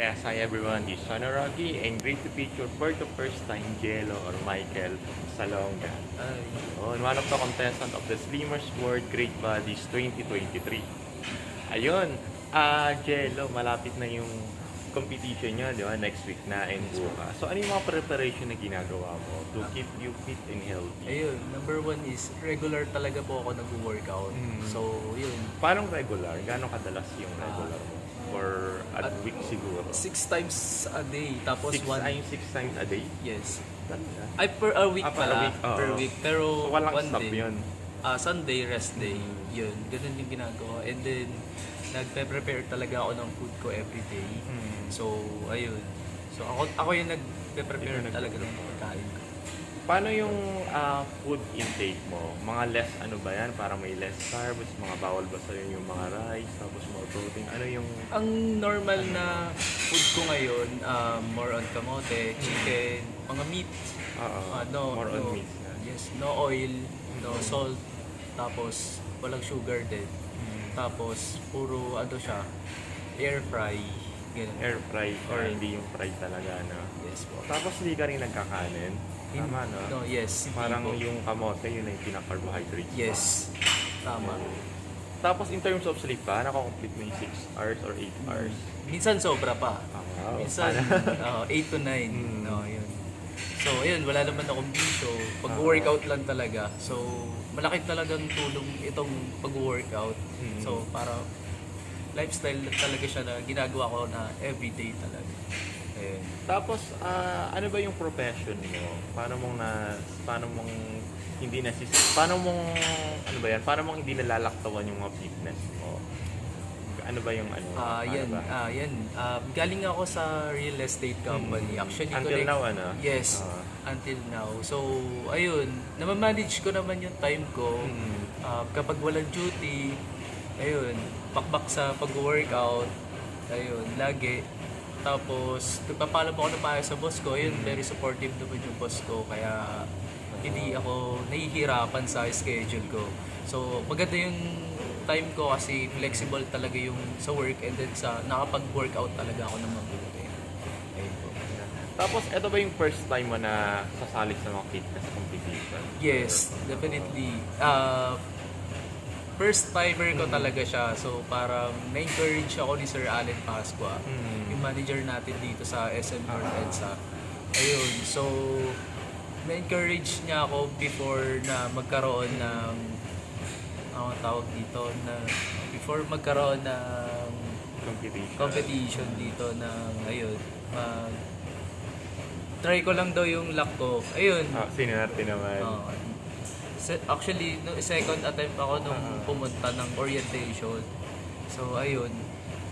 Yes, hi everyone, this is Sonoragi and great to feature for the first time Jello or Michael Salonga. Ay, One of the contestant of the Slimmers World Great Bodies 2023. Ayun, Jello, malapit na yung competition nyo, di ba? Next week na and bukas. So ano yung mga preparation na ginagawa mo to keep you fit and healthy? ayun, number one is regular talaga po ako nag-workout. So, yun, Paano regular? Gano'ng kadalas yung regular mo? For a week siguro? 6 times a day. Tapos Six times a day? yes. Talaga? Ay, per a week Per pala. week, oo. Per week. Pero So, walang one stop day. yun. Sunday, rest day. Yun, ganun yung ginagawa. And then, nagpe-prepare talaga ako ng food ko every day. So, ayun. So, ako yung nagpe-prepare Ikaw talaga ng pagkain ko. Paano yung food intake mo? Mga less ano ba yan? Para may less carbs, mga bawal ba sa'yo yung mga rice, tapos mga protein? Ano yung... Ang normal na food ko ngayon, more on kamote, chicken, mga meat. more on meats na. Yes, no oil, no salt, tapos walang sugar din. Tapos puro ano siya, air fry, ganun. Air fry or hindi yung fry talaga, no? Yes po. Tapos hindi ka rin nagkakanin? Tama, no? No, yes. hindi Parang po. yung kamote, yun na yung pinaka-carbohydrates. Yes, tama. Tapos in terms of sleep ba, nakakomplete mo yung 6 hours or 8 hours? Minsan sobra pa. Wow. Minsan 8 to 9. No, yun. So, ayun, wala naman akong bisyo. Pag-workout lang talaga. So, malaki talagang tulong itong pag-workout. So, para lifestyle talaga siya na ginagawa ko na everyday talaga. Ayun. Tapos, ano ba yung profession mo? Paano mong ano ba yan? Paano mong hindi nalalaktawan yung mga fitness mo? Ano ba yung ano? Yan, Ano ba? yan. Galing ako sa real estate company. Actually, Until now, ano? Yes, until now. So, ayun, namamanage ko naman yung time ko. Kapag walang duty, ayun, pakbak sa pag-workout, ayun, lagi. Tapos, nagpapaalam ako ng maayos sa boss ko. Ayun, very supportive naman yung boss ko. Kaya, hindi ako nahihirapan sa schedule ko. So, maganda yung time ko kasi flexible talaga yung sa work and then sa nakapag-workout talaga ako ng mabuti. Ayun po. Tapos, ito ba yung first time mo na sasali sa mga fitness competition? Yes, definitely. First timer ko talaga siya. So, parang na-encourage ako ni Sir Allen Pascua, yung manager natin dito sa SM North EDSA. Ayun, so, na-encourage niya ako before na magkaroon ng tawag dito na before magkaroon ng competition dito ng ayun try ko lang daw yung luck ko ayun Sinerte naman. actually no, second attempt ako nung pumunta ng orientation, so ayun,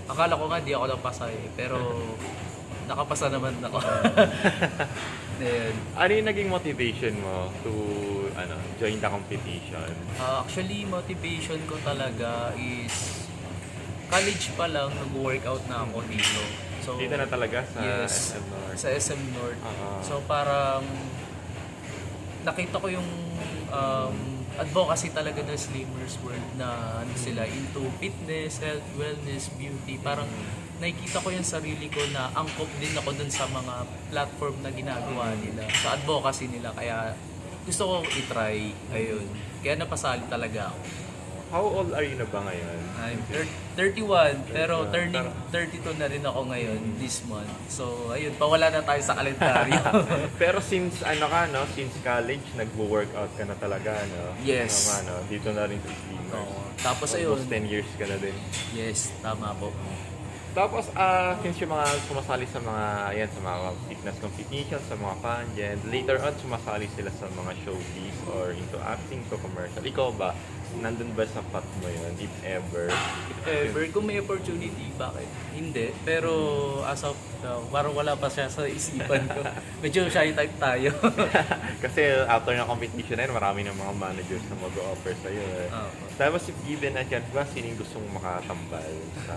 akala ko nga di ako napasa pero nakapasa naman ako. Ayun. Ano yung naging motivation mo to join the competition? Actually, motivation ko talaga is college pa lang nag-workout na ako dito. So, Dito na talaga sa yes, SM North? sa SM North. Ah. So parang nakita ko yung advocacy talaga ng Slimmers World na sila into fitness, health, wellness, beauty. Parang nakikita ko yung sarili ko na angkop din ako dun sa mga platform na ginagawa nila, sa advocacy nila. Kaya gusto ko i-try. Ayun. Kaya napasali talaga ako. How old are you na ba ngayon? I'm 31, pero 31. turning 32 na rin ako ngayon this month. So, ayun, pawala na tayo sa kalendaryo. Pero since since college, nagwo-workout ka na talaga, no? Yes. Tama, no? Dito na rin sa Slimmers. Oo. Tapos ayun, Almost 10 years ka na din. yes, tama po. Tapos, since yung mga sumasali sa mga fitness competition, sa mga pageant, later on, sumasali sila sa mga showbiz or into acting to commercial. Ikaw ba? Nandun ba sa path mo yun, if ever? If ever, kung may opportunity, bakit? Hindi. Pero as of now, parang wala pa siya sa isipan ko. Medyo shy type tayo. Kasi after ng competition na yun, marami ng mga managers na mag-offer sa'yo. Tapos if given a chance ba, sino yung gustong makatambal sa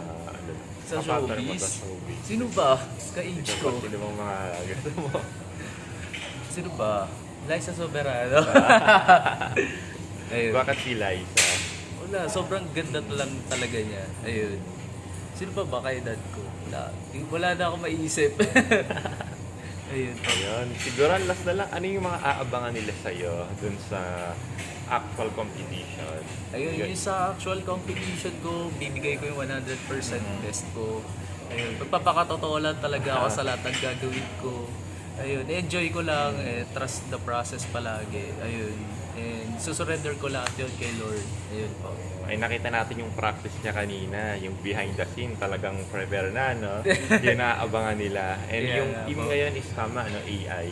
Sa partner mo showbiz? sa showbiz? Sino ba? Ka-age ko. Sino bang mga gusto mo? Sino ba? Liza Soberano. Ayun. Bakit si Liza? Wala, sobrang ganda lang talaga niya. Ayun. Sino ba kaedad ko? Wala na ako maiisip. Ayun po. Ayun. Siguro last na lang, ano yung mga aabangan nila sa'yo dun sa actual competition? Ayun, yung sa actual competition ko, bibigay ko yung 100% best ko. Ayun, pagpapakatotoo lang talaga ako sa lahat ng gagawin ko. Ayun, enjoy ko lang, trust the process palagi. Ayun, and susurrender ko lahat yun kay Lord. Ayun po. Ay nakita natin yung practice niya kanina, yung behind the scene, talagang prepare na, no? Yung naaabangan nila. And Yeah, yung nga team po. ngayon is tama, no? AI.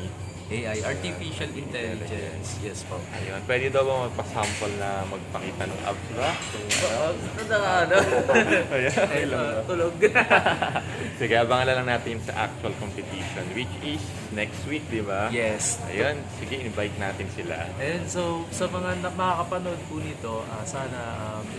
AI, Artificial Intelligence. Yes po. Ayun. Pwede daw ba magpa-sample na magpakita ng abs ba? Kung ano? Ano? Ayan, okay lang ba? Tulog. Sige, abangan na lang natin sa actual competition, which is next week, di ba? Yes. Ayun, sige, invite natin sila. And so, sa mga makakapanood po nito, sana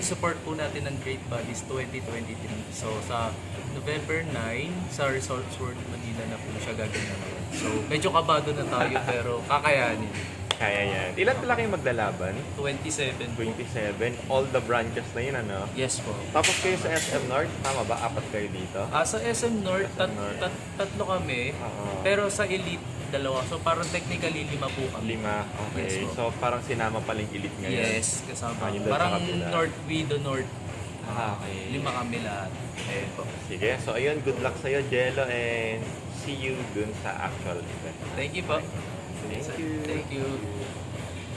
support po natin ang Great Bodies 2023. So, sa November 9, sa Resorts World Manila na po siya gaganapin. So, medyo kabado na tayo pero kakayanin. Kaya yan. Ilan pala kayong maglalaban? 27 po. 27. All the branches na yun, ano? Yes po. Tapos kayo sa SM North, tama ba? Apat kayo dito? Sa SM North, North. tatlo kami. Oo. Pero sa Elite, dalawa. So, parang technically 5 po kami. 5. Okay. Yes, po. So, parang sinama pa lang elite ngayon. Yes, kasama. Yung doon sa Parang kabila. North Widow North. Okay. 5 kami lahat. Ayun po. Sige. So, ayun. Good luck sa'yo, Jello. And see you dun sa actual event. Thank you po. Thank you. Thank you.